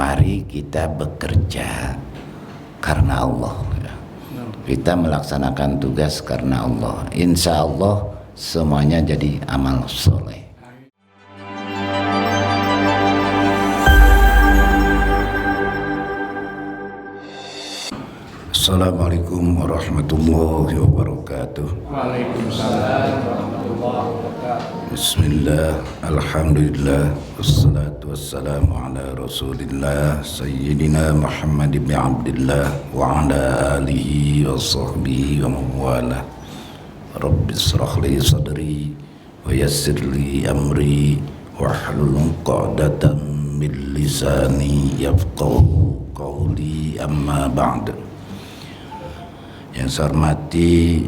mari kita bekerja karena Allah. Kita melaksanakan tugas karena Allah. Insya Allah semuanya jadi amal soleh. Assalamualaikum warahmatullahi wabarakatuh. Waalaikumsalam warahmatullahi wabarakatuh. Bismillah, alhamdulillah, wassalatu wassalamu ala rasulillah Sayyidina Muhammad ibn Abdillah wa ala alihi wa sahbihi wa mawala. Rabbi israh li sadri wa yassir li amri wa hlul 'uqdatam min lisani yafqahu qawli, amma ba'd. Yang saya hormati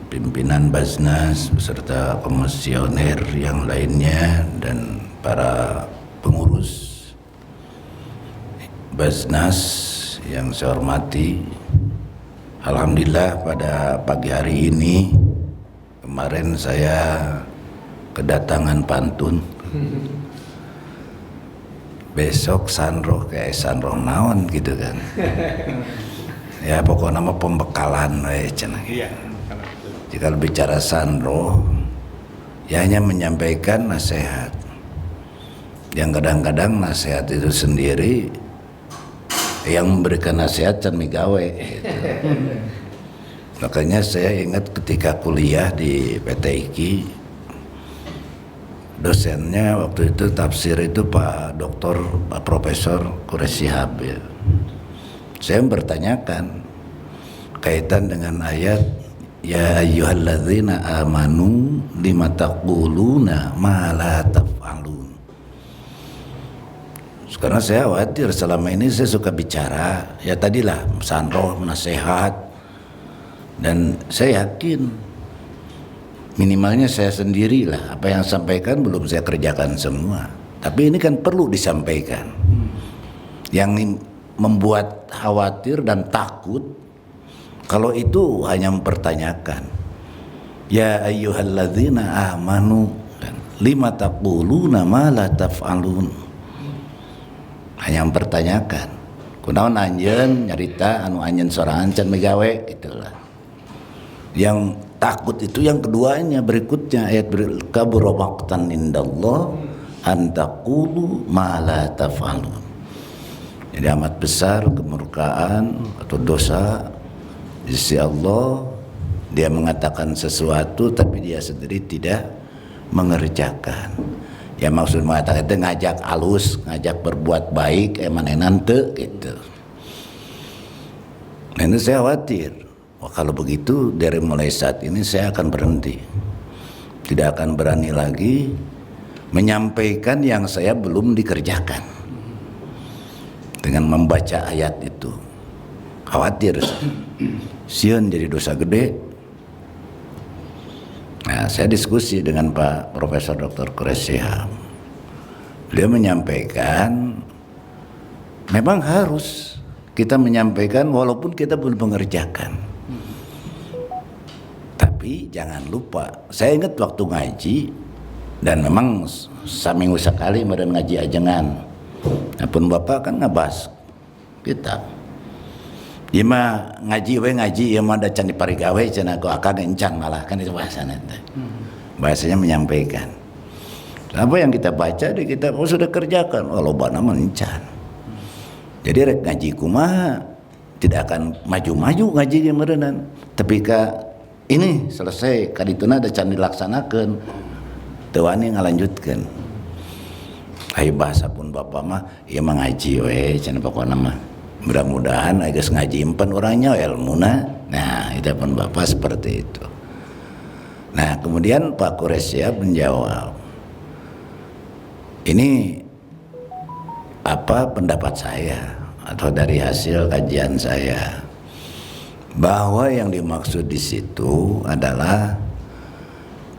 pimpinan Basnas beserta komisioner yang lainnya dan para pengurus Basnas yang saya hormati. Alhamdulillah pada pagi hari ini kemarin saya kedatangan pantun. Besok sanroh kayak sanroh naon gitu kan. Ya pokoknya nama pembekalan cenah. Iya. Jika bicara sanroh, ya hanya menyampaikan nasihat. Yang kadang-kadang nasihat itu sendiri yang memberikan nasihat can migawe. Gitu. Makanya saya ingat ketika kuliah di PT IKI, dosennya waktu itu tafsir itu Pak Doktor, Pak Profesor Quraish Shihab ya. Saya bertanyakan kaitan dengan ayat ya ayyuhalladzina amanu lima taquluna ma la taf'alun. Sekarang saya khawatir selama ini saya suka bicara ya tadilah sanroh, nasihat, dan saya yakin minimalnya saya sendirilah apa yang sampaikan belum saya kerjakan semua. Tapi ini kan perlu disampaikan. Yang membuat khawatir dan takut kalau itu hanya mempertanyakan ya ayyuhalladzina amanu lima taquluna ma la taf'alun, hanya mempertanyakan kunaon anjeun nyarita anu anjeun sorangan can megawe itulah. Yang takut itu yang keduanya berikutnya ayat kabura maqtan indallah an taqulu ma la taf'alun. Jadi amat besar kemurkaan atau dosa di sisi Allah, dia mengatakan sesuatu tapi dia sendiri tidak mengerjakan. Ya maksud mengatakan itu ngajak alus, ngajak berbuat baik, mana nanti gitu. Nah ini saya khawatir. Wah, kalau begitu dari mulai saat ini saya akan berhenti. Tidak akan berani lagi menyampaikan yang saya belum dikerjakan. Dengan membaca ayat itu khawatir sieun jadi dosa gede. Nah, saya diskusi dengan Pak Profesor Dr. Quraish Shihab. Beliau menyampaikan memang harus kita menyampaikan walaupun kita belum mengerjakan. Tapi jangan lupa, saya ingat waktu ngaji dan memang saminggu sekali meureun ngaji ajengan. Apun Bapak kan ngebahas kitab. Ieu mah ngaji we ngaji, ieu mah da can diparigawe cenah ku akan encan malah kan itu bahasana teh. Bahasanya menyampaikan. Apa yang kita baca di kitab sudah kerjakan, lobana mah encan. Jadi rek ngaji kumaha tidak akan maju-maju ngaji ge meureunnan. Tapi ka ini selesai ka dituna da can dilaksanakeun. Teu wani ngalanjutkeun. Ayo bahasa pun Bapak mah ya mengaji we cenah pokona mah. Mudah-mudahan geus ngaji empan orangnya ilmuna. Nah, itu pun Bapak seperti itu. Nah, kemudian Pak Quraish Shihab menjawab. Ini apa pendapat saya atau dari hasil kajian saya bahwa yang dimaksud di situ adalah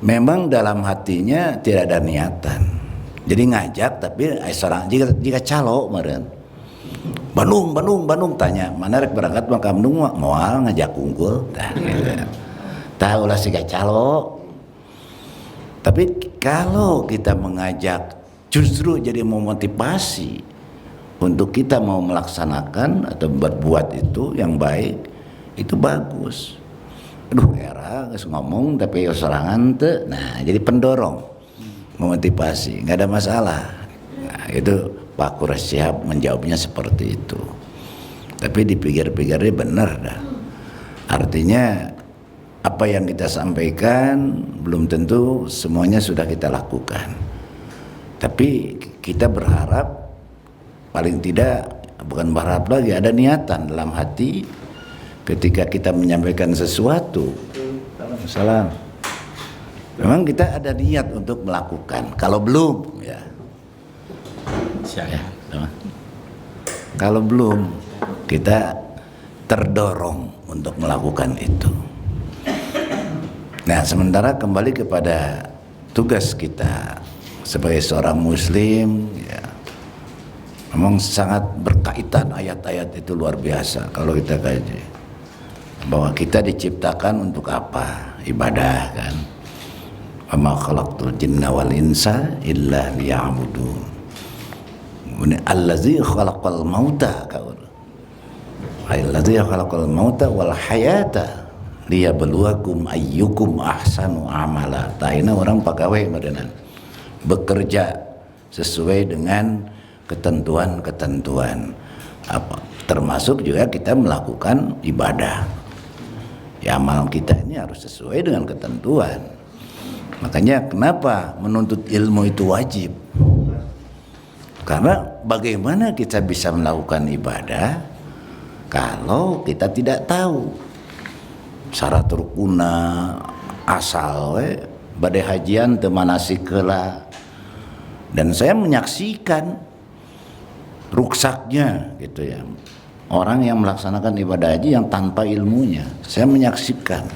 memang dalam hatinya tidak ada niatan. Jadi ngajak tapi seorang jika calo meureun. Bandung tanya, mana rek berangkat mah ka Bandung moal ngajak unggul. Tah gitu. Tah ulah siga calo. Tapi kalau kita mengajak justru jadi memotivasi untuk kita mau melaksanakan atau berbuat itu yang baik, itu bagus. Aduh, era geus ngomong tapi serangan teu. Nah, jadi pendorong, memotivasi, nggak ada masalah. Nah, itu Pak Quraish Shihab menjawabnya seperti itu. Tapi dipikir-pikirnya benar dah. Artinya apa yang kita sampaikan belum tentu semuanya sudah kita lakukan. Tapi kita berharap, paling tidak, bukan berharap lagi, ada niatan dalam hati ketika kita menyampaikan sesuatu. Salam. Memang kita ada niat untuk melakukan. Kalau belum, ya. Kalau belum, kita terdorong untuk melakukan itu. Nah, sementara kembali kepada tugas kita sebagai seorang muslim, ya, memang sangat berkaitan ayat-ayat itu, luar biasa kalau kita kaji. Bahwa kita diciptakan untuk apa? Ibadah, kan. Wa ma khalaqtul jinna wal insa illa liya'budun. Allazi khalaqal mauta allazi khalaqal mauta wal hayata liyabluwakum ayyukum ahsanu amala. Taina orang pegawai badenan bekerja sesuai dengan ketentuan-ketentuan apa, termasuk juga kita melakukan ibadah. Ya, amal kita ini harus sesuai dengan ketentuan. Makanya kenapa menuntut ilmu itu wajib? Karena bagaimana kita bisa melakukan ibadah kalau kita tidak tahu syarat rukuna, asal badai hajian teu manasik heula. Dan saya menyaksikan ruksaknya gitu ya, orang yang melaksanakan ibadah haji yang tanpa ilmunya. Saya menyaksikan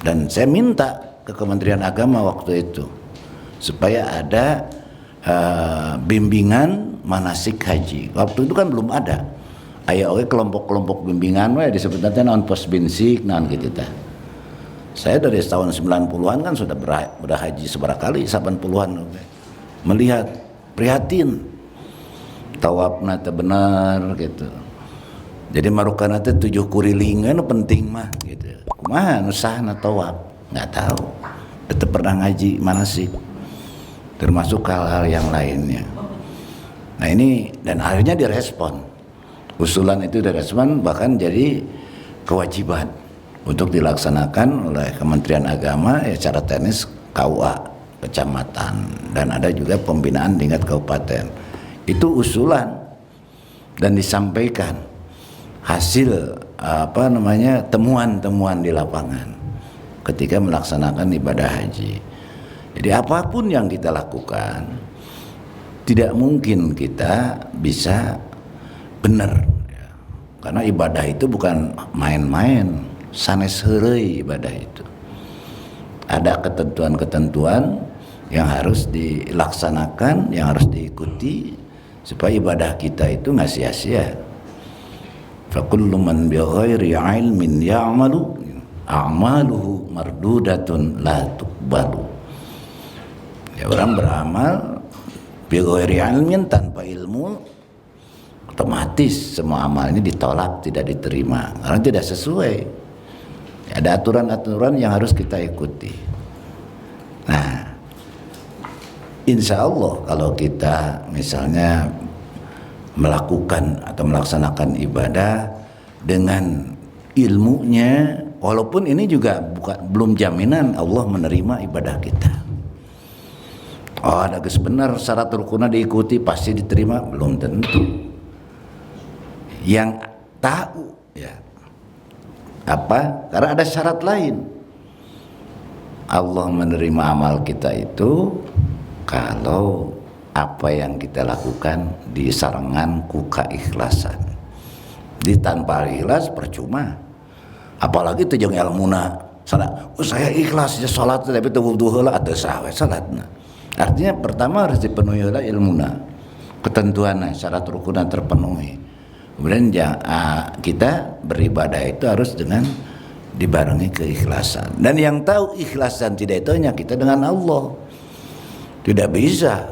dan saya minta ke Kementerian Agama waktu itu supaya ada bimbingan manasik haji. Waktu itu kan belum ada. Aya oge kelompok-kelompok bimbingan we disebutna teh naon pos binsik naon gitu teh. Saya dari tahun 90-an kan sudah haji seberapa kali, 80-an melihat, prihatin. Tawafna teh bener gitu. Jadi marukana teh 7 kurilingan penting mah gitu. Kumaha nu sahna tawaf? Enggak tahu. Tetap pernah ngaji manasik. Termasuk hal-hal yang lainnya. Nah ini, dan akhirnya direspon. Usulan itu direspon, bahkan jadi kewajiban untuk dilaksanakan oleh Kementerian Agama ya, secara teknis KUA kecamatan, dan ada juga pembinaan tingkat kabupaten. Itu usulan dan disampaikan hasil temuan-temuan di lapangan ketika melaksanakan ibadah haji. Jadi apapun yang kita lakukan, tidak mungkin kita bisa benar ya. Karena ibadah itu bukan main-main, sanes heureuy ibadah itu. Ada ketentuan-ketentuan yang harus dilaksanakan, yang harus diikuti supaya ibadah kita itu nggak sia-sia. Fa kullu man bi ghairi ilmin ya'malu a'maluhu mardudatun la tuqbalu. Ya, orang beramal bi ghairi ilmin, tanpa ilmu, otomatis semua amalnya ditolak, tidak diterima karena tidak sesuai. Ya, ada aturan-aturan yang harus kita ikuti. Nah, insya Allah kalau kita misalnya melakukan atau melaksanakan ibadah dengan ilmunya, walaupun ini juga belum jaminan Allah menerima ibadah kita. Oh, ada benar syarat rukunnya diikuti pasti diterima, belum tentu. Yang tahu ya apa? Karena ada syarat lain. Allah menerima amal kita itu kalau apa yang kita lakukan disarangan ku keikhlasan. Di tanpa ikhlas percuma. Apalagi teu jeung ilmuna. Saya ikhlas ya salat tapi teu wudu heula atuh sawe salatna. Artinya pertama harus dipenuhi heula ilmuna. Ketentuanna, syarat rukunna terpenuhi. Kemudian kita beribadah itu harus dengan dibarengi keikhlasan. Dan yang tahu ikhlas dan tidak itu hanya kita dengan Allah. Tidak bisa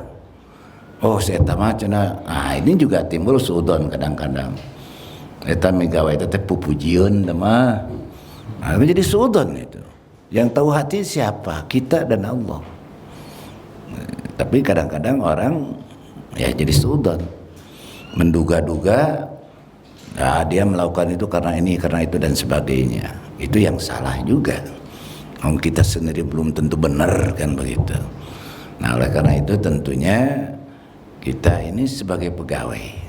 Oh saya mah cenah. Nah ini juga timbul suudon kadang-kadang. Eta migawe eta teh pupujieun teh mah. Nah, menjadi suudon itu. Yang tahu hati siapa? Kita dan Allah. Tapi kadang-kadang orang ya jadi suudon, menduga-duga nah, dia melakukan itu karena ini, karena itu dan sebagainya. Itu yang salah juga. Kita sendiri belum tentu benar kan begitu. Nah oleh karena itu tentunya kita ini sebagai pegawai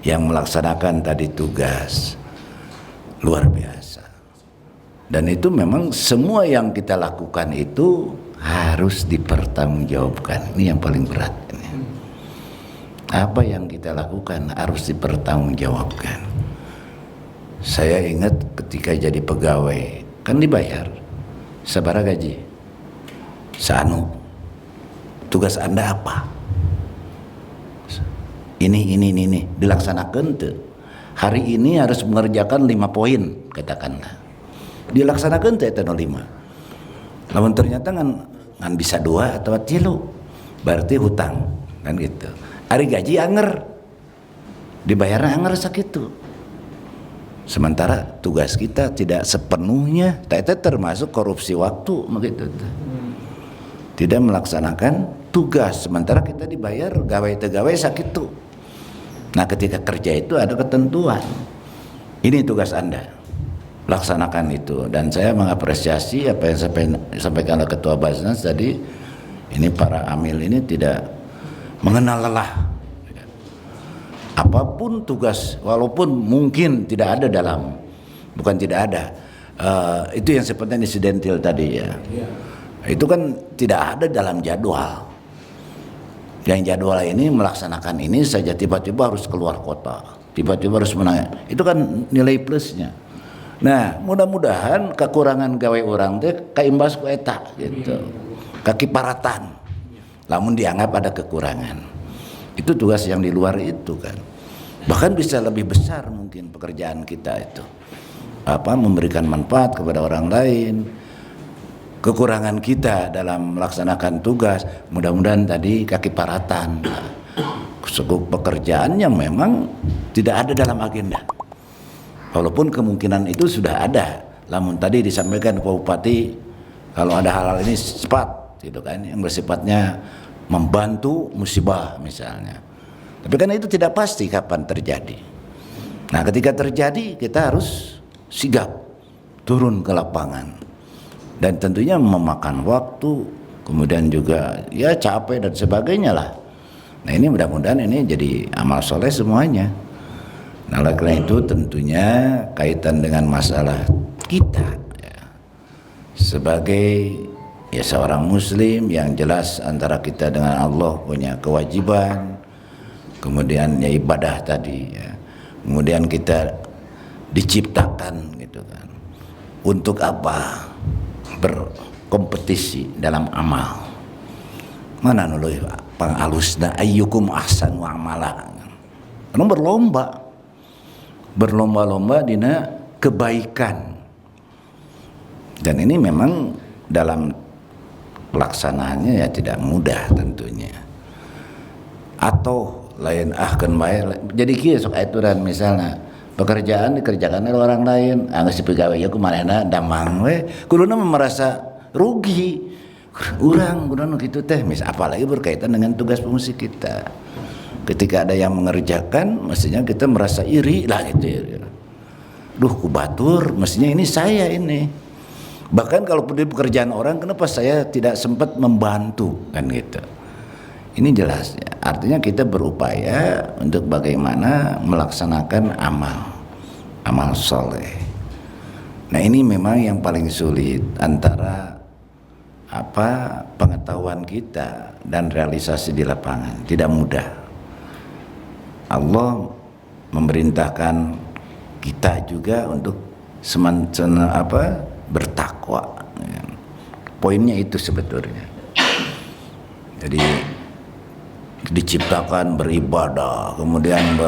yang melaksanakan tadi tugas luar biasa. Dan itu memang semua yang kita lakukan itu harus dipertanggungjawabkan. Ini yang paling berat ini. Apa yang kita lakukan harus dipertanggungjawabkan. Saya ingat ketika jadi pegawai kan dibayar sabaraha gaji. Sanu. Tugas Anda apa? Ini dilaksanakan tuh. Hari ini harus mengerjakan 5 poin katakanlah. Dilaksanakan teh 5. Lamun ternyata ngan bisa 2 atau 3 berarti hutang kan gitu. Hari gaji anger dibayarnya anger sakitu. Sementara tugas kita tidak sepenuhnya itu termasuk korupsi waktu begitu. Tidak melaksanakan tugas sementara kita dibayar gawe sakitu. Nah ketika kerja itu ada ketentuan. Ini tugas Anda. Laksanakan itu. Dan saya mengapresiasi apa yang sampaikan oleh Ketua Basnas tadi. Ini para amil ini tidak mengenal lelah. Apapun tugas, walaupun mungkin tidak ada dalam, bukan tidak ada. Itu yang seperti insidentil tadi ya. Itu kan tidak ada dalam jadwal. Yang jadwal ini melaksanakan ini saja tiba-tiba harus keluar kota, tiba-tiba harus menang. Itu kan nilai plusnya. Nah, mudah-mudahan kekurangan gawe orang teh kaimbas ku eta gitu. Kakiparatan. Lamun dianggap ada kekurangan. Itu tugas yang di luar itu kan. Bahkan bisa lebih besar mungkin pekerjaan kita itu. Memberikan manfaat kepada orang lain. Kekurangan kita dalam melaksanakan tugas, mudah-mudahan tadi kaki paratan, sekuk pekerjaan yang memang tidak ada dalam agenda. Walaupun kemungkinan itu sudah ada, namun tadi disampaikan Pak Bupati kalau ada hal-hal ini cepat, gitu kan, yang bersifatnya membantu musibah misalnya. Tapi kan itu tidak pasti kapan terjadi. Nah ketika terjadi kita harus sigap turun ke lapangan. Dan tentunya memakan waktu, kemudian juga ya capek dan sebagainya lah. Nah ini mudah-mudahan ini jadi amal soleh semuanya. Nah oleh karena itu tentunya kaitan dengan masalah kita ya, sebagai ya seorang muslim yang jelas antara kita dengan Allah punya kewajiban, kemudian ya ibadah tadi ya. Kemudian kita diciptakan gitu kan. Untuk apa? Berkompetisi dalam amal. Mana nuluy pangalusna ayyukum ahsanu amala. Anu berlomba-lomba dina kebaikan. Dan ini memang dalam pelaksanaannya ya tidak mudah tentunya. Atau lain kan bae. Jadi kieu sok aturan misalnya pekerjaan dikerjakan oleh orang lain, geus pegawai ya kumanehna damang we, kuduna merasa rugi. Urang kuduna kitu teh, apalagi berkaitan dengan tugas fungsi kita. Ketika ada yang mengerjakan, mestinya kita merasa iri lah gitu ya. Duh, ku batur, mestinya ini saya ini. Bahkan kalau di pekerjaan orang, kenapa saya tidak sempat membantu kan gitu. Ini jelas ya. Artinya kita berupaya untuk bagaimana melaksanakan amal soleh. Nah ini memang yang paling sulit antara pengetahuan kita dan realisasi di lapangan. Tidak mudah. Allah memerintahkan kita juga untuk bertakwa. Poinnya itu sebetulnya. Jadi diciptakan beribadah, kemudian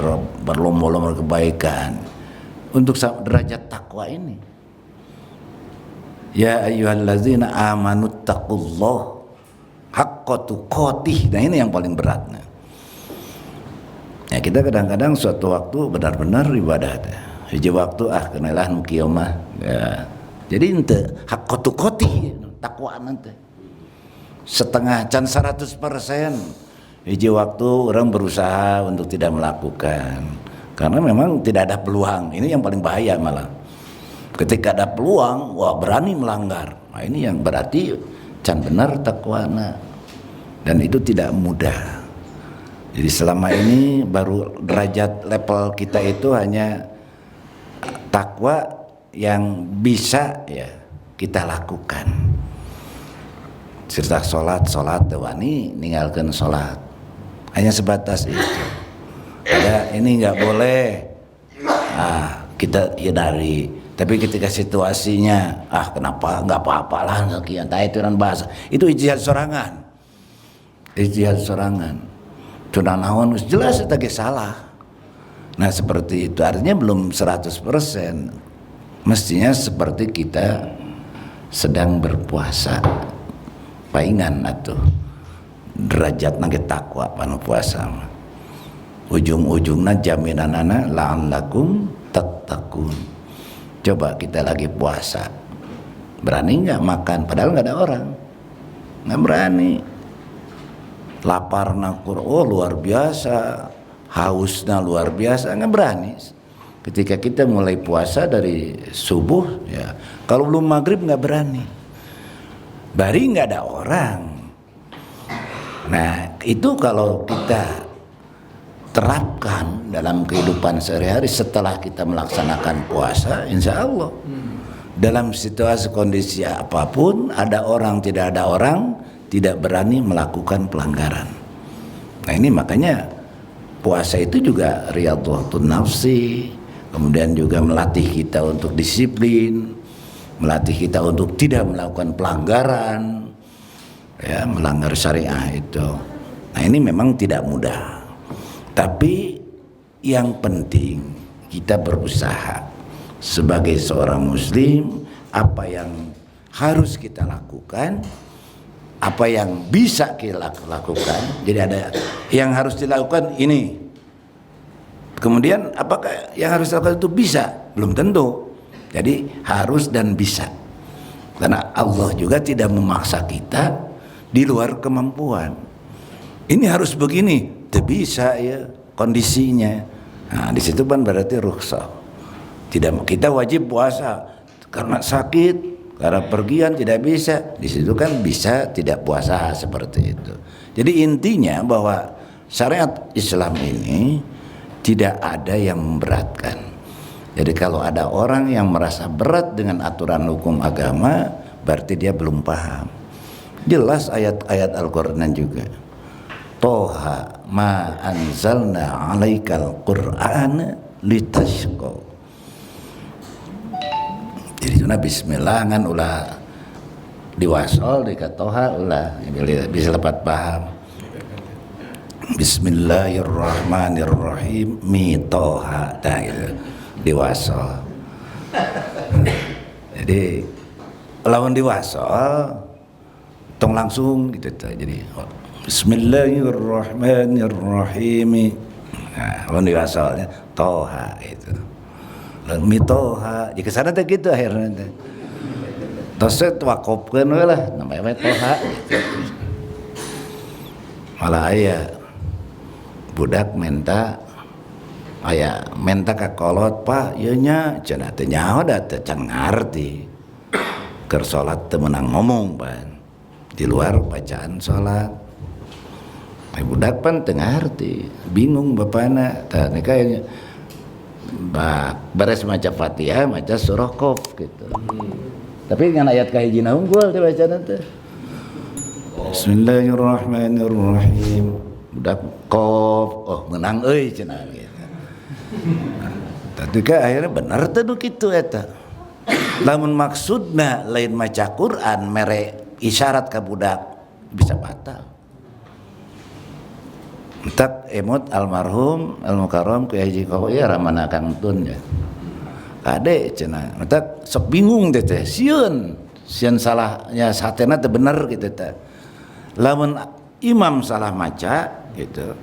berlomba-lomba kebaikan untuk derajat takwa ini. Ya ayyuhallazina amanu taqullah haqqa tuqatih. Nah ini yang paling beratnya. Ya kita kadang-kadang suatu waktu benar-benar ibadah teh. Hiji waktu kenalah nu kieu mah. Ya. Jadi ente hak kotu-koti takwa nanti. Setengah can 100%. Hiji waktu orang berusaha untuk tidak melakukan. Karena memang tidak ada peluang. Ini yang paling bahaya malah. Ketika ada peluang, wah berani melanggar. Nah ini yang berarti can benar takwana. Dan itu tidak mudah. Jadi selama ini baru derajat level kita itu hanya takwa yang bisa ya kita lakukan. Cerita sholat wani ninggalkan sholat. Hanya sebatas itu. Ada ini nggak boleh. Kita hindari. Tapi ketika situasinya, kenapa nggak apa-apa lah sekian. Itu kan bahasa. Itu ijtihad sorangan. Ijtihad sorangan. Cuna naon jelas itu salah. Nah seperti itu artinya belum 100%. Mestinya seperti kita sedang berpuasa. Paingan atuh derajat nage takwa panu puasa. Ujung-ujungna jaminanana la'allakum tattaqun. Coba kita lagi puasa. Berani nggak makan padahal nggak ada orang. Nggak berani. Lapar nakur, luar biasa, hausnya luar biasa, nggak berani. Ketika kita mulai puasa dari subuh, ya kalau belum maghrib nggak berani. Bari nggak ada orang. Nah itu kalau kita terapkan dalam kehidupan sehari-hari setelah kita melaksanakan puasa, insya Allah dalam situasi kondisi apapun, ada orang tidak ada orang, tidak berani melakukan pelanggaran. Nah ini makanya puasa itu juga riyadhatun nafsi, kemudian juga melatih kita untuk disiplin, melatih kita untuk tidak melakukan pelanggaran, ya melanggar syariah itu. Nah ini memang tidak mudah, tapi yang penting kita berusaha sebagai seorang muslim, apa yang harus kita lakukan, apa yang bisa kita lakukan. Jadi ada yang harus dilakukan ini, kemudian apakah yang harus dilakukan itu bisa? Belum tentu. Jadi harus dan bisa, karena Allah juga tidak memaksa kita di luar kemampuan. Ini harus begini, tidak bisa ya kondisinya. Nah di situ kan berarti rukhsah. Tidak, kita wajib puasa karena sakit, karena pergian tidak bisa. Di situ kan bisa tidak puasa seperti itu. Jadi intinya bahwa syariat Islam ini tidak ada yang memberatkan. Jadi kalau ada orang yang merasa berat dengan aturan hukum agama, berarti dia belum paham. Jelas ayat-ayat Al-Qur'an juga. Toha ma anzalna 'alaikal Qur'ana litashqa. Jadi itu bismillah kan ulah diwasol di katoha ulah bisa lepat paham. Bismillahirrahmanirrahim mitoha gitu, diwasol. Jadi lawan diwasol tong langsung gitu. Jadi Bismillahirrahmanirrahim. Nah, lawan diwasolnya toha itu. Mitoha, jika sana teh gitu akhirnya teh. Toset wakopkeun we lah, namanya toha gitu. Malah aya budak menta ka kolot, Pak, ieu nya cenah teh nyaho da teh can ngarti. Keur salat teu meunang ngomong pan. Di luar bacaan salat. Budak pan teu ngarti, bingung bapana. Tah nih kayaknya beres maca Fatihah, maca surah Qaf gitu. Tapi dengan ayat kahijina unggul teh bacaan teh. Bismillahirrahmanirrahim. Budak Qaf, menang euy cenah gitu. Tapi akhirnya bener teh nu kitu eta. Lamun maksudna lain maca Quran mere isyarat ka budak bisa batal. Tak emot almarhum almukarram Kyai Haji Kohoya ramana Kang Tun ya. Kade cenah. Tak sok bingung teh sieun salahnya satena teh bener gitu teh. Lamun imam salah maca gitu.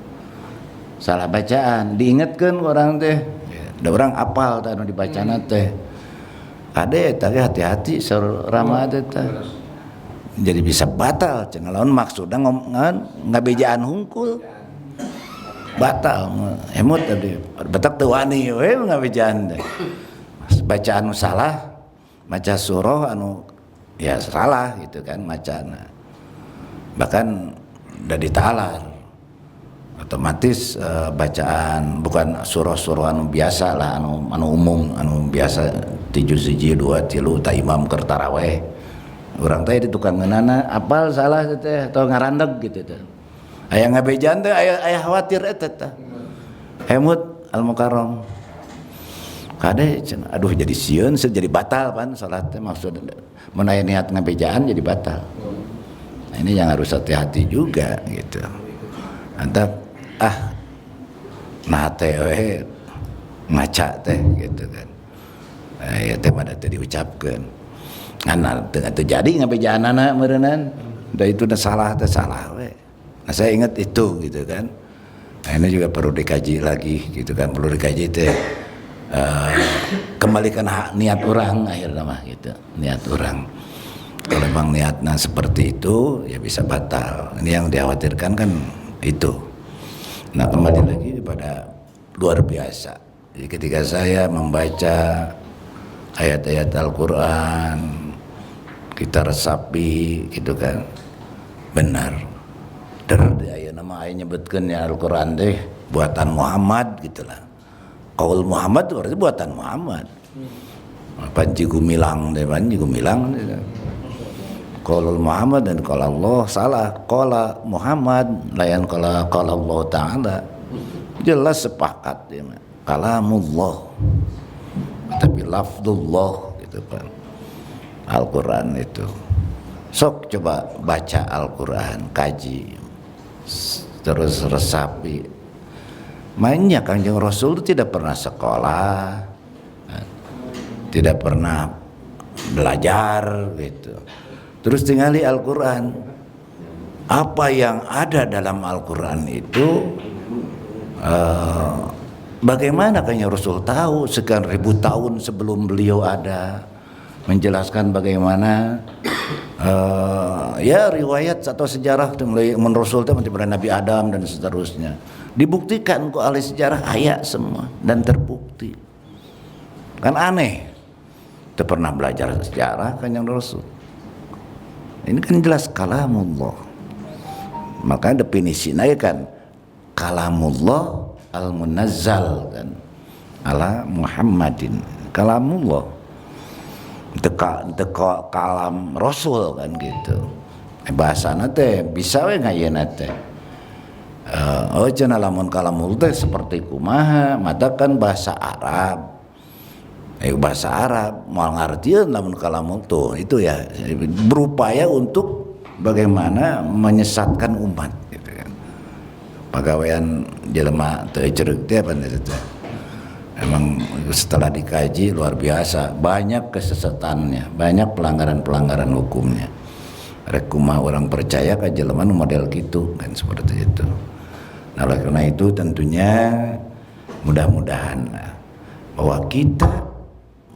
salah bacaan diingatkan orang teh ada orang apal tanu dibacana teh ade tapi hati-hati sarama teh jadi bisa batal cenah lamun maksudna ngabejaan hungkul batal emut tadi betak teu wani we ngabejaan teh bacaan anu salah maca surah anu ya salah gitu kan macana bahkan udah ditalar otomatis bacaan bukan surah-surah anu biasa lah anu umum anu biasa 7 siji 2 3 ta imam keur taraweh urang teh di tukang ngeunana apal salah teh atau ngarandeg gitu teh aya ngabejaan teh aya khawatir eta teh hemut al mukarram kade cenah aduh jadi sieun jadi batal pan salat teh maksud mun aya niat ngabejaan jadi batal. Nah, ini yang harus hati-hati juga gitu. Antap nah teh we ngaca teh gitu kan. Ya teh mah teh diucapkeun. Ngan teu jadi ngabejaanana meureunnan. Da itu salah teh salah we. Nah saya ingat itu gitu kan. Nah, ini juga perlu dikaji lagi gitu kan, perlu dikaji teh kembalikan niat orang akhirnya mah gitu, niat orang. Kalau memang niatnya seperti itu ya bisa batal. Ini yang dikhawatirkan kan itu. Nah kembali lagi kepada luar biasa. Jadi ketika saya membaca ayat-ayat Al-Quran, kita resapi gitu kan, benar. Aya nama aya nyebutkeun ya Al-Quran deh buatan Muhammad gitulah. Qaul Muhammad itu berarti buatan Muhammad. Panji gumilang deh, panji gumilang. Qaul Muhammad dan qala Allah salah. Qala Muhammad layan qala Allah Ta'ala. Jelas sepakat ya. Kalamullah. Tapi lafzullah gitu kan. Al-Quran itu. Sok coba baca Al-Quran, kaji. Terus resapi. Mainnya Kanjeng Rasul itu tidak pernah sekolah, tidak pernah belajar gitu. Terus tinggali Al-Quran. Apa yang ada dalam Al-Quran itu bagaimana Kanjeng Rasul tahu sekian ribu tahun sebelum beliau ada, menjelaskan bagaimana ya riwayat atau sejarah menurut Rasul itu pada Nabi Adam dan seterusnya. Dibuktikan kok ahli sejarah ayat semua dan terbukti. Kan aneh. Tidak pernah belajar sejarah kan yang Rasul. Ini kan jelas kalamullah. Maka definisinya kan kalamullah al-munazzal kan ala Muhammadin. Kalamullah. Teka kalam Rasul kan gitu. Bahasana teh bisa we ngayeuna teh. Cenah lamun kalamul teh seperti kumaha mata kan bahasa Arab. Bahasa Arab moal ngartieun lamun kalamul tuh itu ya berupaya untuk bagaimana menyesatkan umat gitu kan. Pagawean jelema teu ceureuh teh apa teh. Emang setelah dikaji luar biasa, banyak kesesatannya, banyak pelanggaran-pelanggaran hukumnya. Rek kumaha orang percaya ka jelema nu model kitu kan seperti itu. Nah, oleh karena itu tentunya mudah-mudahan bahwa kita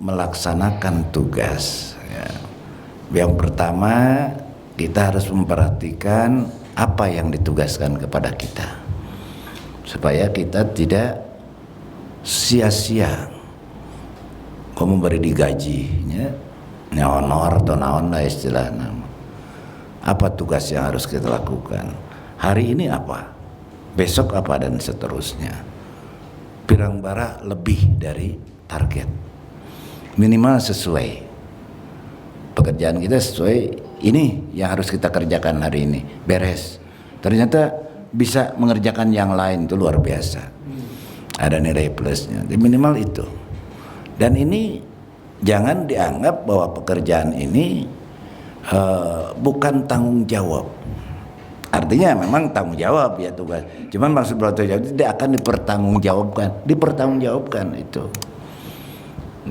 melaksanakan tugas ya. Yang pertama kita harus memperhatikan apa yang ditugaskan kepada kita supaya kita tidak sia-sia kamu beri digajinya honor atau naon lah istilahnya. Apa tugas yang harus kita lakukan hari ini, apa besok, apa dan seterusnya. Pirang bara lebih dari target, minimal sesuai pekerjaan kita, sesuai ini yang harus kita kerjakan hari ini, beres. Ternyata bisa mengerjakan yang lain, itu luar biasa, ada nilai plusnya. Minimal itu. Dan ini jangan dianggap bahwa pekerjaan ini bukan tanggung jawab. Artinya memang tanggung jawab ya tugas. Cuman maksud bertanggung jawab tidak akan dipertanggungjawabkan itu.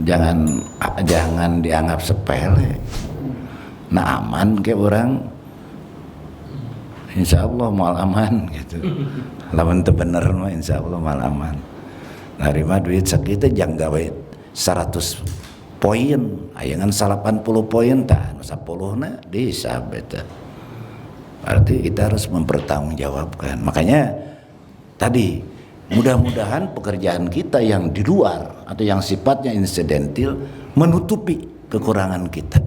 Jangan dianggap sepele. Nah aman kayak orang, insya Allah mau aman gitu. lamun teu bener mah insyaallah malaman narima duit sakitu jang gawe 100 poin ayangan 80 poin tah nu 10 na disab eta. Berarti kita harus mempertanggungjawabkan. Makanya tadi mudah-mudahan pekerjaan kita yang di luar atau yang sifatnya insidental menutupi kekurangan kita.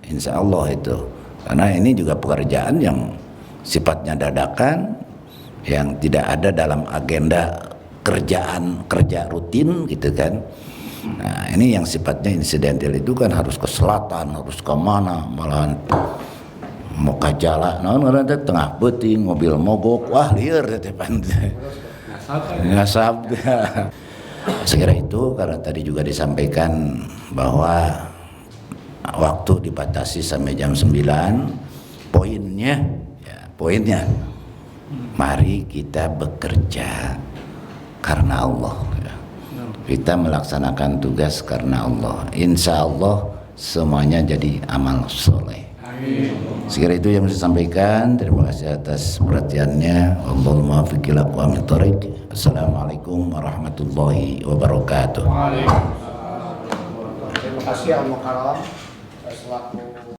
Insya Allah itu. Karena ini juga pekerjaan yang sifatnya dadakan, yang tidak ada dalam agenda kerja rutin gitu kan. Nah ini yang sifatnya insidental itu kan harus ke selatan, harus ke mana, malahan mau ke jalan, tengah beting, mobil mogok, wah liar teh pantai. Ngasap. Sekira itu karena tadi juga disampaikan bahwa waktu dibatasi sampai jam 9. Poinnya mari kita bekerja karena Allah. Kita melaksanakan tugas karena Allah. Insya Allah semuanya jadi amal soleh. Sekira itu yang saya sampaikan. Terima kasih atas perhatiannya. Allahumma muwaffiq ila aqwamit thoriq. Assalamualaikum warahmatullahi wabarakatuh. Waalaikumsalam. Terima kasih Al Mukarram selaku